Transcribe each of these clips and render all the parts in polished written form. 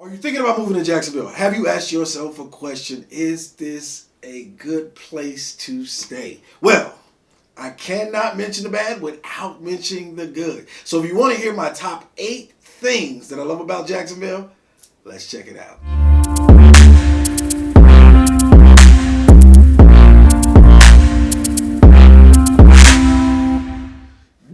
Are you thinking about moving to Jacksonville? Have you asked yourself a question? Is this a good place to stay? Well, I cannot mention the bad without mentioning the good. So if you want to hear my top 8 things that I love about Jacksonville, let's check it out.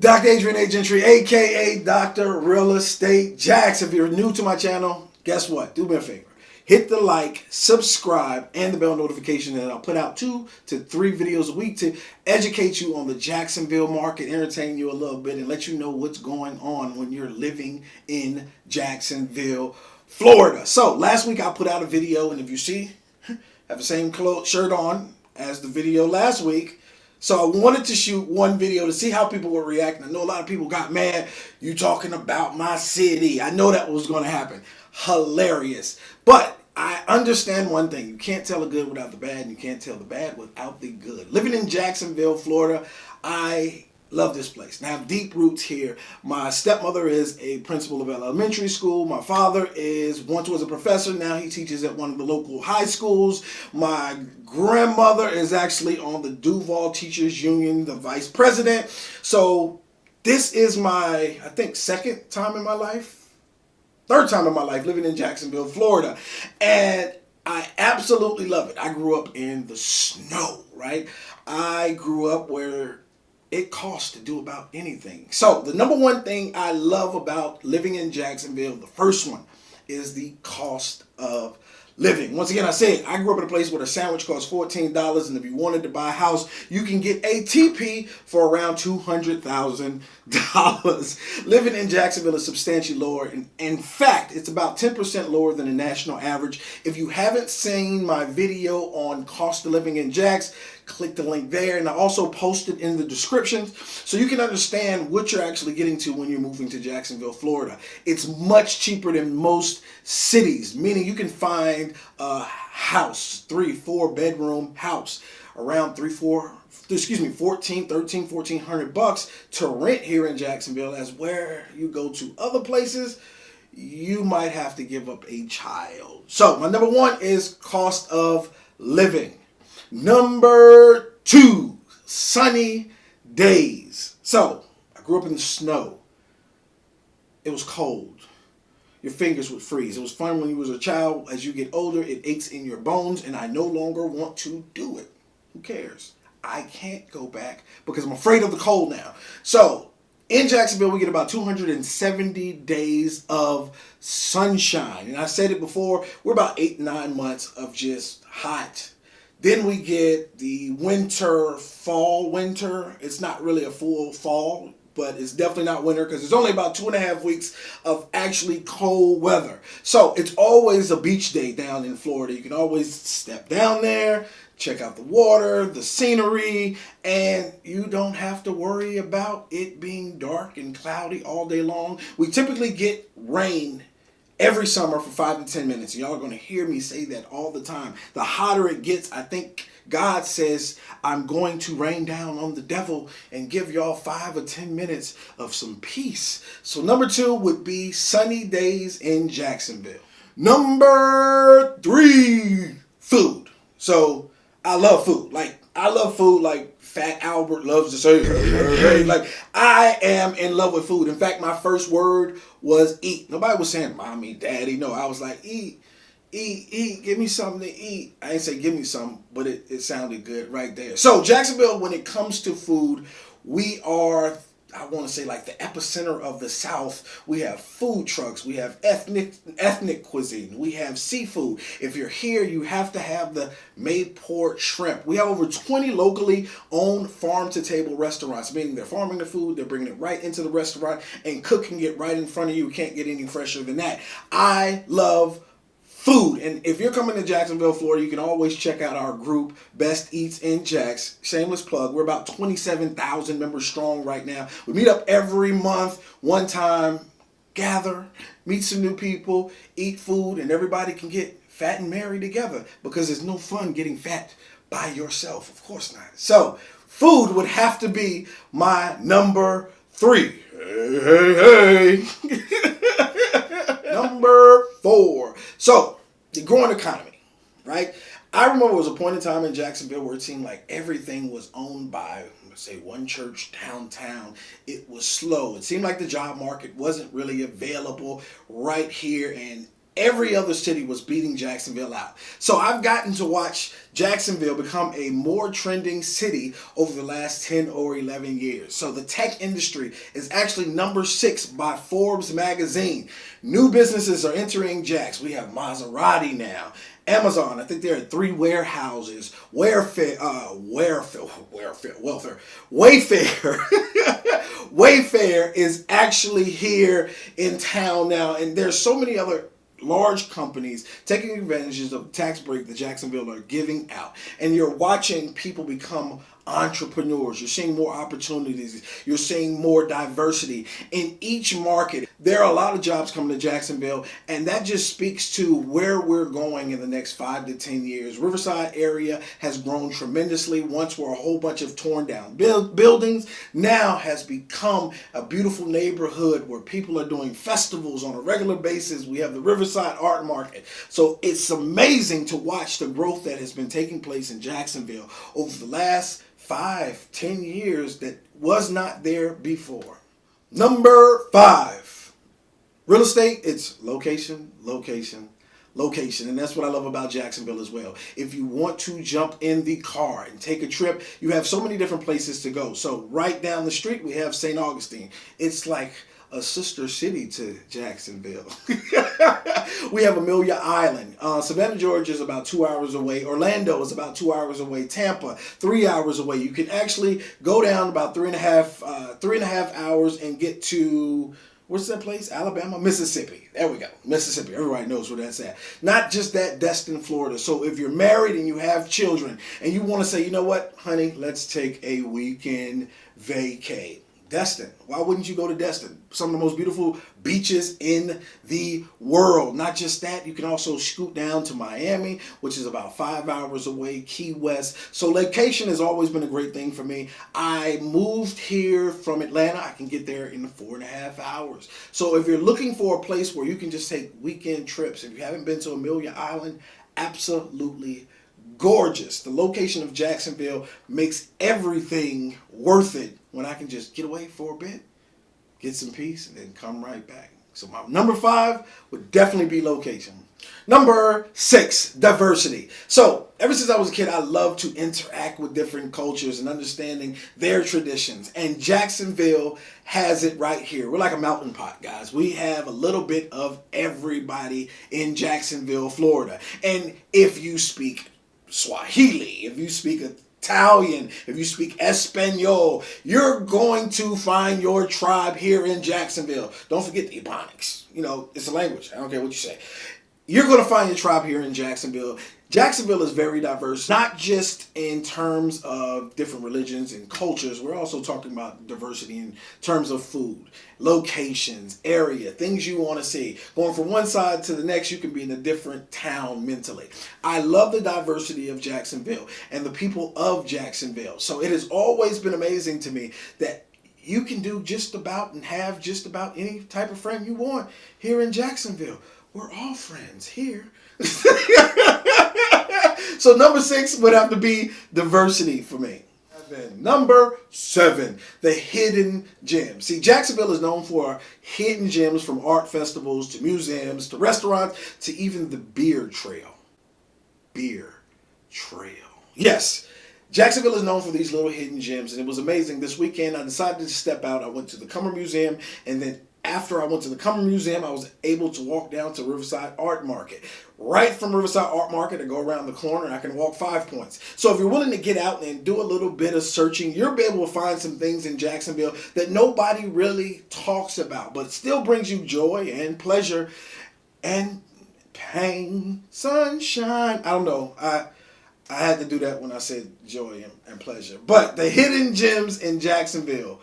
Dr. Adrian aka Dr. Real Estate Jacks. If you're new to my channel, guess what? Do me a favor. Hit the like, subscribe, and the bell notification, and I'll put out 2 to 3 videos a week to educate you on the Jacksonville market, entertain you a little bit, and let you know what's going on when you're living in Jacksonville, Florida. So last week I put out a video, and if you see, I have the same shirt on as the video last week. So I wanted to shoot one video to see how people were reacting. I know a lot of people got mad. You talking about my city. I know that was going to happen. Hilarious. But I understand one thing. You can't tell the good without the bad, and you can't tell the bad without the good. Living in Jacksonville, Florida, I love this place. And I have deep roots here. My stepmother is a principal of elementary school. My father once was a professor. Now he teaches at one of the local high schools. My grandmother is actually on the Duval Teachers Union, the vice president. So this is my, I think, third time in my life living in Jacksonville, Florida. And I absolutely love it. I grew up in the snow, right? I grew up where it costs to do about anything. So the number one thing I love about living in Jacksonville, the first one, is the cost of living. Once again, I said, I grew up in a place where a sandwich costs $14, and if you wanted to buy a house, you can get a TP for around $200,000. Living in Jacksonville is substantially lower. In fact, it's about 10% lower than the national average. If you haven't seen my video on cost of living in Jax, click the link there, and I also posted in the description so you can understand what you're actually getting to when you're moving to Jacksonville, Florida. It's much cheaper than most cities, meaning you can find a house, 3-4 bedroom house around $1,400 to rent here in Jacksonville, as where you go to other places, you might have to give up a child. So my number one is cost of living. Number 2, sunny days. So, I grew up in the snow. It was cold. Your fingers would freeze. It was fun when you was a child. As you get older, it aches in your bones, and I no longer want to do it. Who cares? I can't go back because I'm afraid of the cold now. So, in Jacksonville, we get about 270 days of sunshine. And I said it before, we're about 8-9 months of just hot. Then we get the winter. It's not really a full fall, but it's definitely not winter because it's only about 2.5 weeks of actually cold weather. So it's always a beach day down in Florida. You can always step down there, check out the water, the scenery, and you don't have to worry about it being dark and cloudy all day long. We typically get rain every summer for 5 to 10 minutes. Y'all are going to hear me say that all the time. The hotter it gets, I think God says, I'm going to rain down on the devil and give y'all 5 or 10 minutes of some peace. So number 2 would be sunny days in Jacksonville. Number 3, food. So I love food. Like Fat Albert loves to say, like, I am in love with food. In fact, my first word was eat. Nobody was saying mommy, daddy. No, I was like, eat, give me something to eat. I didn't say give me something, but it sounded good right there. So Jacksonville, when it comes to food, we are, I want to say, like the epicenter of the South. We have food trucks. We have ethnic cuisine. We have seafood. If you're here, you have to have the Mayport shrimp. We have over 20 locally owned farm-to-table restaurants, meaning they're farming the food, they're bringing it right into the restaurant and cooking it right in front of you. You can't get any fresher than that. I love food. And if you're coming to Jacksonville, Florida, you can always check out our group, Best Eats in Jax. Shameless plug. We're about 27,000 members strong right now. We meet up every month, one time, gather, meet some new people, eat food, and everybody can get fat and merry together because it's no fun getting fat by yourself. Of course not. So food would have to be my number 3. Hey. Number 4. So, the growing economy, right? I remember there was a point in time in Jacksonville where it seemed like everything was owned by, let's say, one church downtown. It was slow. It seemed like the job market wasn't really available right here, and every other city was beating Jacksonville out. So I've gotten to watch Jacksonville become a more trending city over the last 10 or 11 years. So the tech industry is actually number 6 by Forbes magazine. New businesses are entering Jax. We have Maserati now. Amazon, I think there are 3 warehouses. Wayfair. Wayfair is actually here in town now, and there's so many other large companies taking advantages of the tax break that Jacksonville are giving out. And you're watching people become entrepreneurs. You're seeing more opportunities. You're seeing more diversity in each market. There are a lot of jobs coming to Jacksonville, and that just speaks to where we're going in the next 5 to 10 years. Riverside area has grown tremendously. Once were a whole bunch of torn down buildings, now has become a beautiful neighborhood where people are doing festivals on a regular basis. We have the Riverside Art Market. So it's amazing to watch the growth that has been taking place in Jacksonville over the last 5, 10 years that was not there before. Number 5, real estate. It's location, location, location. And that's what I love about Jacksonville as well. If you want to jump in the car and take a trip, you have so many different places to go. So right down the street, we have St. Augustine. It's like a sister city to Jacksonville. We have Amelia Island. Savannah, Georgia is about 2 hours away. Orlando is about 2 hours away. Tampa, 3 hours away. You can actually go down about 3.5 hours and get to, what's that place? Alabama? Mississippi. There we go. Mississippi. Everybody knows where that's at. Not just that, Destin, Florida. So if you're married and you have children and you want to say, you know what, honey, let's take a weekend vacay. Destin. Why wouldn't you go to Destin? Some of the most beautiful beaches in the world. Not just that, you can also scoot down to Miami, which is about 5 hours away, Key West. So location has always been a great thing for me. I moved here from Atlanta. I can get there in 4.5 hours. So if you're looking for a place where you can just take weekend trips, if you haven't been to Amelia Island, absolutely gorgeous. The location of Jacksonville makes everything worth it when I can just get away for a bit, get some peace, and then come right back. So my number 5 would definitely be location. Number 6, diversity. So ever since I was a kid, I loved to interact with different cultures and understanding their traditions. And Jacksonville has it right here. We're like a melting pot, guys. We have a little bit of everybody in Jacksonville, Florida. And if you speak Swahili, if you speak Italian, if you speak Espanol, you're going to find your tribe here in Jacksonville. Don't forget the Ebonics. You know, it's a language. I don't care what you say. You're going to find your tribe here in Jacksonville. Jacksonville is very diverse, not just in terms of different religions and cultures. We're also talking about diversity in terms of food, locations, area, things you want to see. Going from one side to the next, you can be in a different town mentally. I love the diversity of Jacksonville and the people of Jacksonville. So it has always been amazing to me that you can do just about and have just about any type of friend you want here in Jacksonville. We're all friends here. So number 6 would have to be diversity for me. Number 7, the hidden gems. See, Jacksonville is known for hidden gems, from art festivals to museums to restaurants to even the beer trail. Beer trail. Yes. Jacksonville is known for these little hidden gems, and it was amazing. This weekend, I decided to step out. I went to the Cummer Museum, and then after I went to the Cummer Museum, I was able to walk down to Riverside Art Market. Right from Riverside Art Market, I go around the corner, I can walk 5 points. So if you're willing to get out and do a little bit of searching, you'll be able to find some things in Jacksonville that nobody really talks about, but still brings you joy and pleasure and pain, sunshine. I don't know. I had to do that when I said joy and pleasure. But the hidden gems in Jacksonville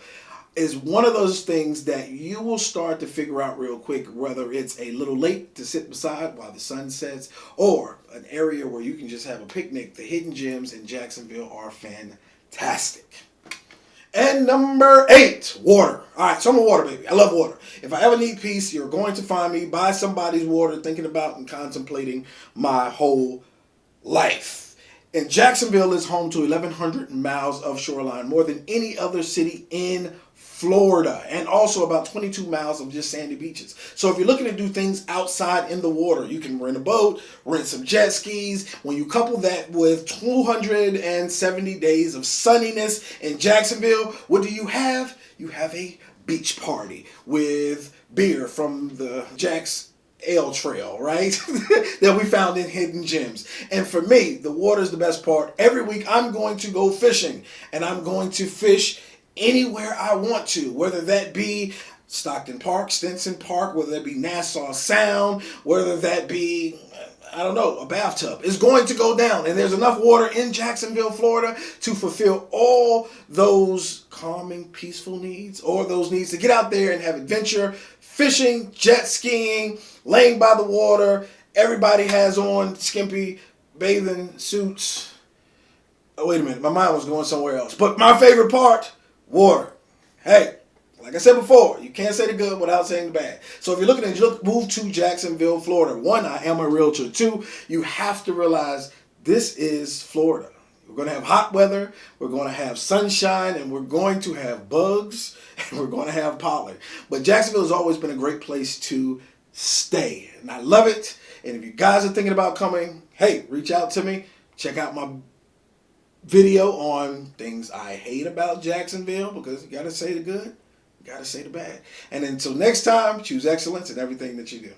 is one of those things that you will start to figure out real quick, whether it's a little lake to sit beside while the sun sets or an area where you can just have a picnic. The hidden gems in Jacksonville are fantastic. And number 8, water. All right, so I'm a water baby. I love water. If I ever need peace, you're going to find me by somebody's water, thinking about and contemplating my whole life. And Jacksonville is home to 1,100 miles of shoreline, more than any other city in Florida, and also about 22 miles of just sandy beaches. So if you're looking to do things outside in the water, you can rent a boat, rent some jet skis. When you couple that with 270 days of sunniness in Jacksonville, what do you have? You have a beach party with beer from the Jack's Ale Trail, right? that we found in Hidden Gems. And for me, the water is the best part. Every week I'm going to go fishing, and I'm going to fish anywhere I want to, whether that be Stockton Park, Stinson Park, whether that be Nassau Sound, whether that be, I don't know, a bathtub. It's going to go down, and there's enough water in Jacksonville, Florida to fulfill all those calming, peaceful needs, or those needs to get out there and have adventure, fishing, jet skiing, laying by the water. Everybody has on skimpy bathing suits. Oh, wait a minute, my mind was going somewhere else. But my favorite part, water. Hey, like I said before, you can't say the good without saying the bad. So if you're looking to move to Jacksonville, Florida, 1, I am a realtor. 2, you have to realize this is Florida. We're going to have hot weather, we're going to have sunshine, and we're going to have bugs, and we're going to have pollen. But Jacksonville has always been a great place to stay, and I love it. And if you guys are thinking about coming, hey, reach out to me. Check out my video on things I hate about Jacksonville, because you got to say the good, you got to say the bad. And until next time, choose excellence in everything that you do.